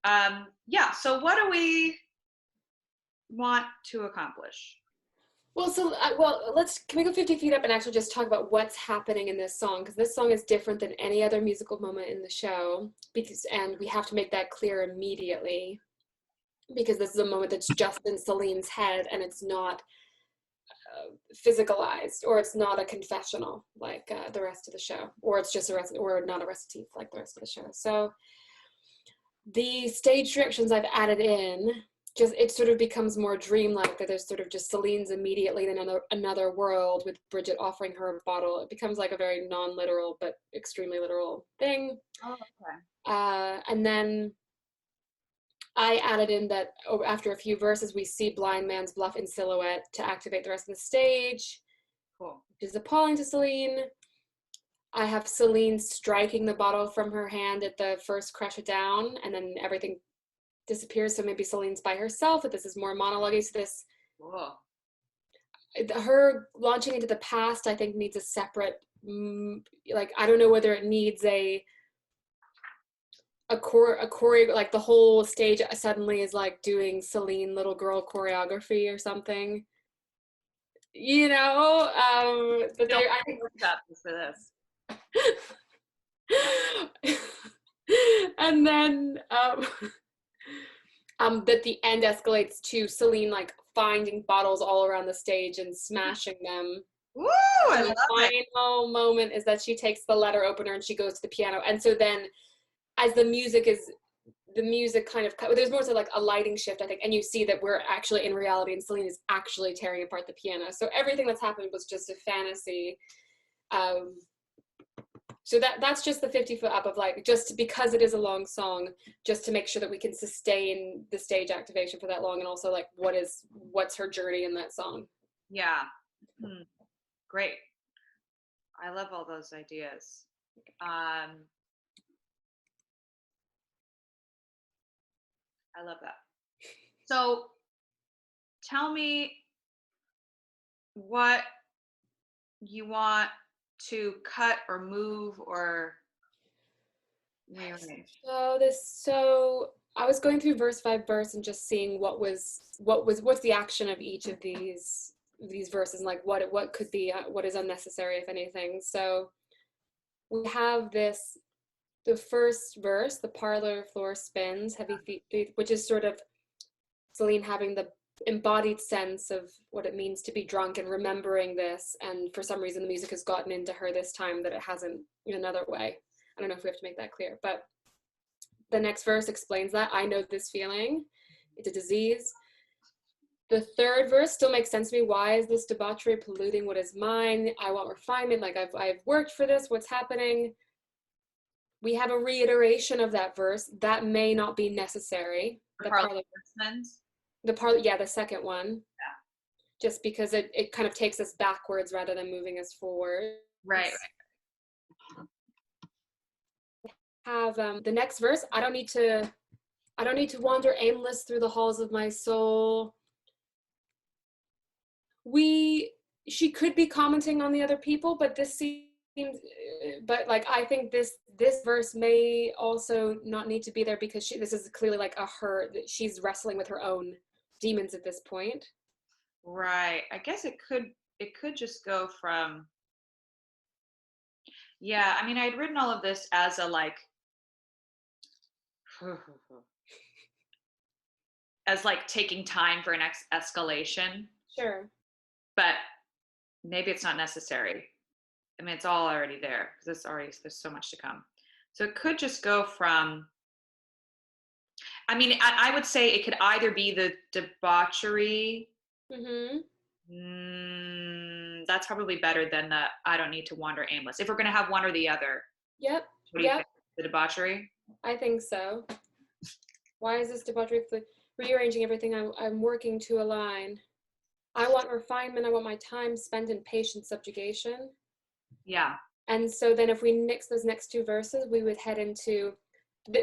Yeah, so what do we want to accomplish? Well, can we go 50 feet up and actually just talk about what's happening in this song? Because this song is different than any other musical moment in the show, and we have to make that clear immediately, because this is a moment that's just in Celine's head and it's not physicalized, or it's not a confessional like the rest of the show, or it's just or not a recitative like the rest of the show. So the stage directions I've added in, just it sort of becomes more dreamlike, that there's sort of just Celine's immediately in another world with Bridget offering her a bottle. It becomes like a very non-literal but extremely literal thing. Oh, okay. And then I added in that after a few verses, we see Blind Man's Bluff in silhouette to activate the rest of the stage, Cool. which is appalling to Celine. I have Celine striking the bottle from her hand at the first crush it down, and then everything disappears. So maybe Celine's by herself, but this is more monologue. So this, Cool. her launching into the past, I think needs a separate, like, I don't know whether it needs a choreo, like the whole stage suddenly is like doing Celine little girl choreography or something, you know. But No there, I think workshops for this. and then that the end escalates to Celine like finding bottles all around the stage and smashing them. Woo! I And love the it. final moment is that she takes the letter opener and she goes to the piano. And so then, as the music kind of, there's more to like a lighting shift, I think, and you see that we're actually in reality, and Celine is actually tearing apart the piano. So everything that's happened was just a fantasy. So that's just the 50 foot up of like, just because it is a long song, just to make sure that we can sustain the stage activation for that long, and also like what's her journey in that song. Yeah. Great. I love all those ideas. I love that. So tell me what you want to cut or move or rearrange. So I was going through verse by verse and just seeing what's the action of each of these verses, and like what could be what is unnecessary, if anything. So we have the first verse, the parlor floor spins, heavy feet, which is sort of Celine having the embodied sense of what it means to be drunk and remembering this, and for some reason the music has gotten into her this time that it hasn't in another way. I don't know if we have to make that clear, but the next verse explains that. I know this feeling. It's a disease. The third verse still makes sense to me. Why is this debauchery polluting what is mine? I want refinement. Like I've worked for this. What's happening? We have a reiteration of that verse. That may not be necessary. The Parliament's. Yeah, the second one. Yeah. Just because it kind of takes us backwards rather than moving us forward. Right. Have the next verse. I don't need to wander aimless through the halls of my soul. She could be commenting on the other people, but this seems, but like I think this verse may also not need to be there, because this is clearly like her that she's wrestling with her own demons at this point. Right. I guess it could just go from, yeah, I mean, I'd written all of this as a like as like taking time for an escalation. Sure. But maybe it's not necessary. I mean, it's all already there because there's so much to come. So it could just go from, I mean, I would say it could either be the debauchery. That's probably better than the I don't need to wander aimless. If we're going to have one or the other. Yep. What do you think? The debauchery? I think so. Why is this debauchery rearranging everything I'm working to align? I want refinement. I want my time spent in patient subjugation. Yeah. And so then if we nix those next two verses, we would head into,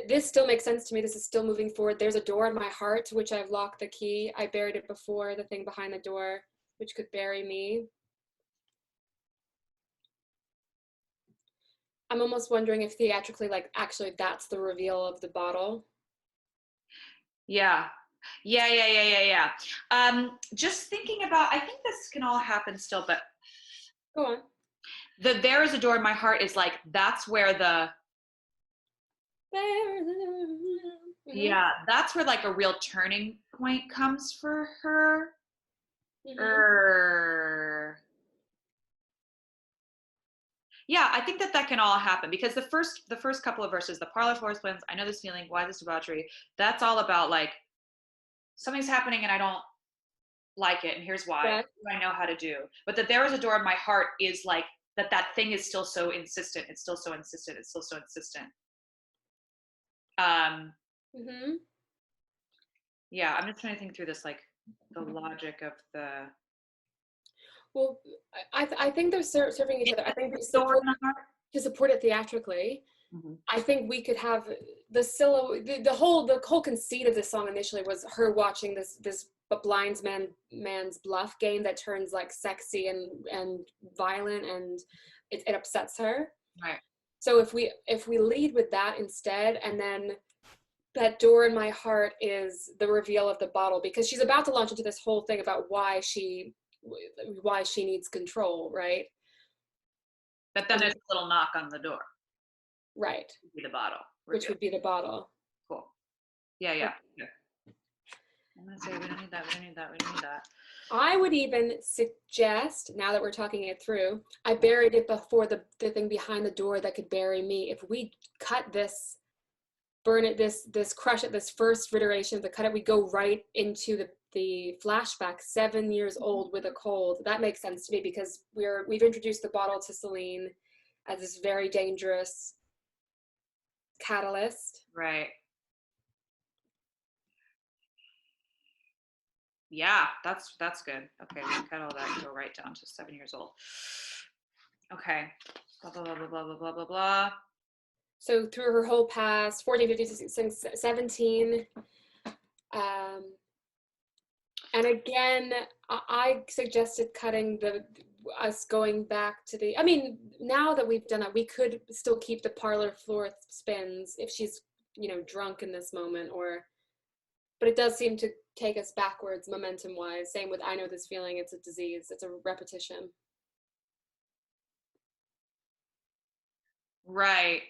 this still makes sense to me. This is still moving forward. There's a door in my heart to which I've locked the key. I buried it before, the thing behind the door, which could bury me. I'm almost wondering if theatrically, like, actually that's the reveal of the bottle. Yeah. Just thinking about, I think this can all happen still, but Go on. the there is a door in my heart is like, that's where the, Mm-hmm. yeah, that's where like a real turning point comes for her. Mm-hmm. Er, yeah, I think that that can all happen because the first couple of verses, the parlor floor spins, I know this feeling, why this debauchery, that's all about like something's happening and I don't like it and here's why. Yeah. I know how to do. But that there is a door in my heart is like that thing is still so insistent. It's still so insistent. It's still so insistent. Um, Mm-hmm. yeah, I'm just trying to think through this, like the logic of the Well, I think they're serving each other. I think door in the heart. to support it theatrically. Mm-hmm. I think we could have the whole conceit of this song initially was her watching this man's bluff game that turns like sexy and violent, and it upsets her. Right. So if we lead with that instead, and then that door in my heart is the reveal of the bottle, because she's about to launch into this whole thing about why she needs control, right? But then there's a little knock on the door. Right. Be the bottle. Which would be the bottle. Cool. Yeah, yeah. Yeah. I'm gonna say we don't need that. We don't need that. We don't need that. I would even suggest, now that we're talking it through, I buried it before the thing behind the door that could bury me. If we cut this, burn it, this crush it, this first iteration of the cut it, we go right into the flashback, 7 years old with a cold. That makes sense to me because we've introduced the bottle to Celine as this very dangerous catalyst. Right. Yeah, that's good. Okay, we cut all that and go right down to 7 years old. Okay. Blah blah blah blah blah blah blah blah blah. So through her whole past, 14, 15, 16, 17. And again, I suggested cutting us going back to I mean, now that we've done it, we could still keep the parlor floor spins if she's, drunk in this moment, but it does seem to take us backwards momentum wise. Same with I know this feeling, it's a disease, it's a repetition. Right.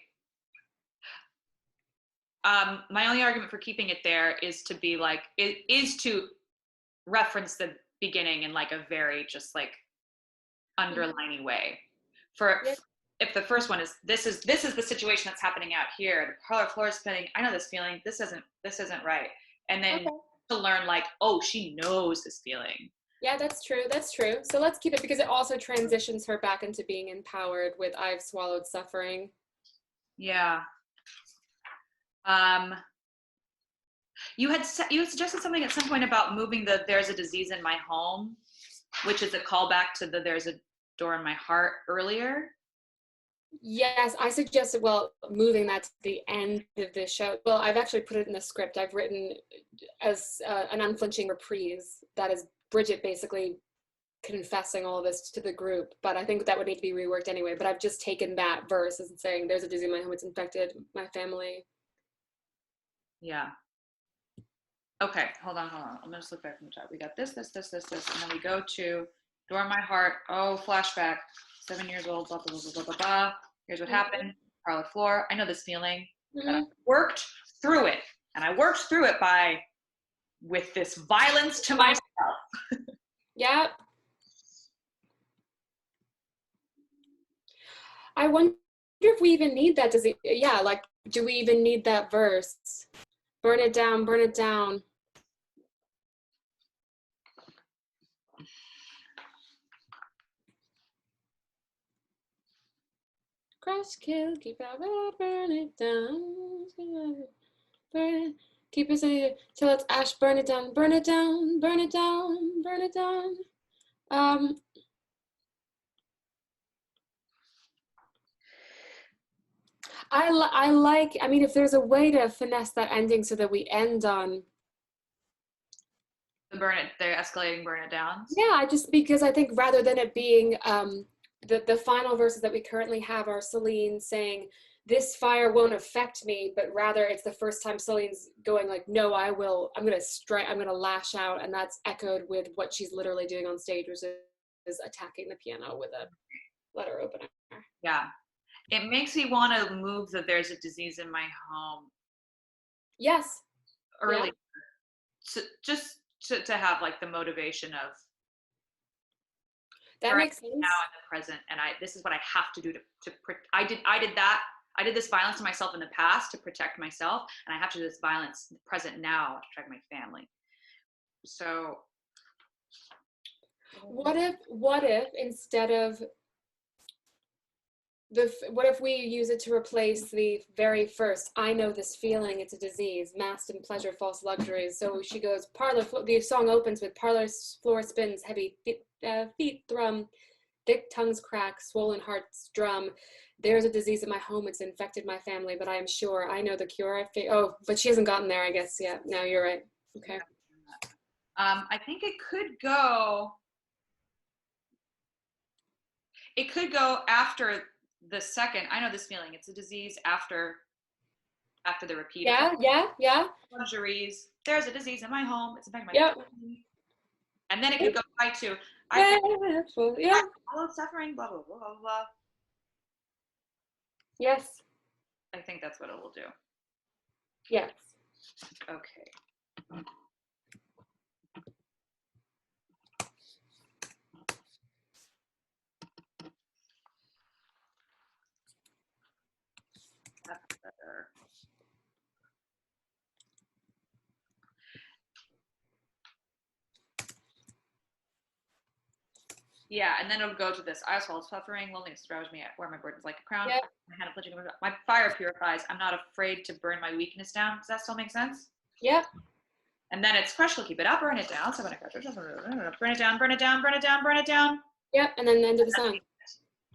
My only argument for keeping it there is to be like, it is to reference the beginning in like a very just like underlining way. For Yep. If the first one is this is the situation that's happening out here, the parlor floor is spinning, I know this feeling, this isn't right. And then to learn like, oh, she knows this feeling. Yeah, that's true. So let's keep it because it also transitions her back into being empowered with I've swallowed suffering. Yeah. You had suggested something at some point about moving the there's a disease in my home, which is a callback to the there's a door in my heart earlier. Yes, I suggested, moving that to the end of the show. Well, I've actually put it in the script. I've written as an unflinching reprise that is Bridget basically confessing all of this to the group, but I think that would need to be reworked anyway. But I've just taken that verse and saying there's a disease in my home, it's infected my family. Yeah. Okay, hold on. I'm gonna just look back from the top. We got this, and then we go to door in my heart. Oh, flashback. 7 years old. Blah blah blah blah blah blah. Here's what happened. Parlor floor. I know this feeling. And I worked through it, and I worked through it with this violence to myself. Yep. I wonder if we even need that. Do we even need that verse? Burn it down, burn it down. Crush, kill, keep out, burn it down. Burn it, keep it till it's ash, burn it down, burn it down, burn it down, burn it down. I mean, if there's a way to finesse that ending so that we end on They're escalating, burn it down. Yeah, because I think rather than it being the final verses that we currently have are Celine saying this fire won't affect me, but rather it's the first time Celine's going like, no, I'm going to strike, I'm going to lash out. And that's echoed with what she's literally doing on stage, which is attacking the piano with a letter opener. Yeah. It makes me want to move the "There's a Disease in My Home" Yes. early, Yeah. to have like the motivation of, That makes sense. now in the present, and this is what I have to do I did this violence to myself in the past to protect myself, and I have to do this violence in the present now to protect my family. So what if instead of what if we use it to replace the very first, I know this feeling, it's a disease, masked in pleasure, false luxuries. So she goes, the song opens with parlor floor spins, heavy feet thrum, thick tongues crack, swollen hearts drum. There's a disease in my home, it's infected my family, but I am sure I know the cure. Oh, but she hasn't gotten there, I guess. Yeah, no, you're right. Okay. I think it could go after the second, I know this feeling, it's a disease, after the repeat. Yeah. Luxuries, there's a disease in my home, it's affecting my Yep. family. And then it could go right to, Yeah. follow suffering, blah, blah, blah, blah, blah. Yes. I think that's what it will do. Yes. Okay. That's better. Yeah, and then it'll go to this. I swallow suffering, loneliness surrounds me. I wear my burdens like a crown. Yep. My hand flinching, my fire purifies. I'm not afraid to burn my weakness down. Does that still make sense? Yep. And then it's crush will keep it up, burn it down. So when I crush it, burn it down, burn it down, burn it down, burn it down. Yep. And then the end of the song.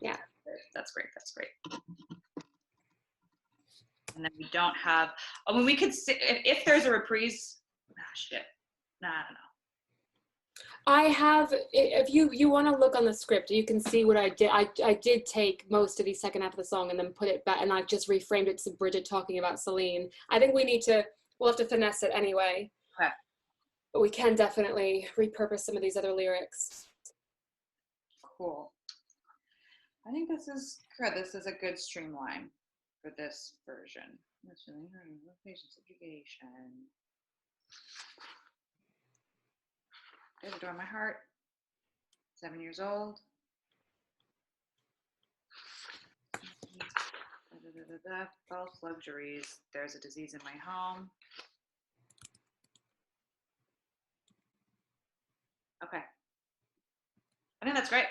Yeah. That's great. That's great. And then we don't have. I mean, we could if there's a reprise. Shit. Nah, I don't know. I have, if you want to look on the script, you can see what I did. I did take most of the second half of the song and then put it back, and I just reframed it to Bridget talking about Celine. I think we'll have to finesse it anyway. Okay. But we can definitely repurpose some of these other lyrics. Cool. I think this is good. This is a good streamline for this version. Patience, education. There's a door in my heart. 7 years old. False luxuries. There's a disease in my home. Okay. I think that's great.